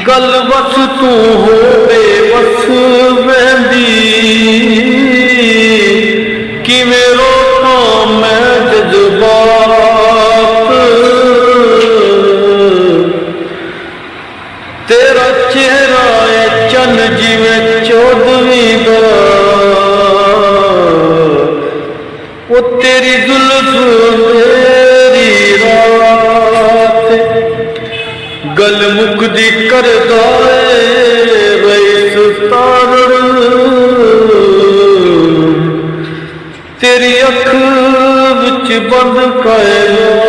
गल बस तू होवे बस वेंदी किवें रोकां मैं जज्बात तेरा चेहरा है चन जिवें चौदहवीं दा वो तेरी जुल्फ मेरी रात गल मुकदी करदा रईस तारड़ तेरी अख विच बंद कायनात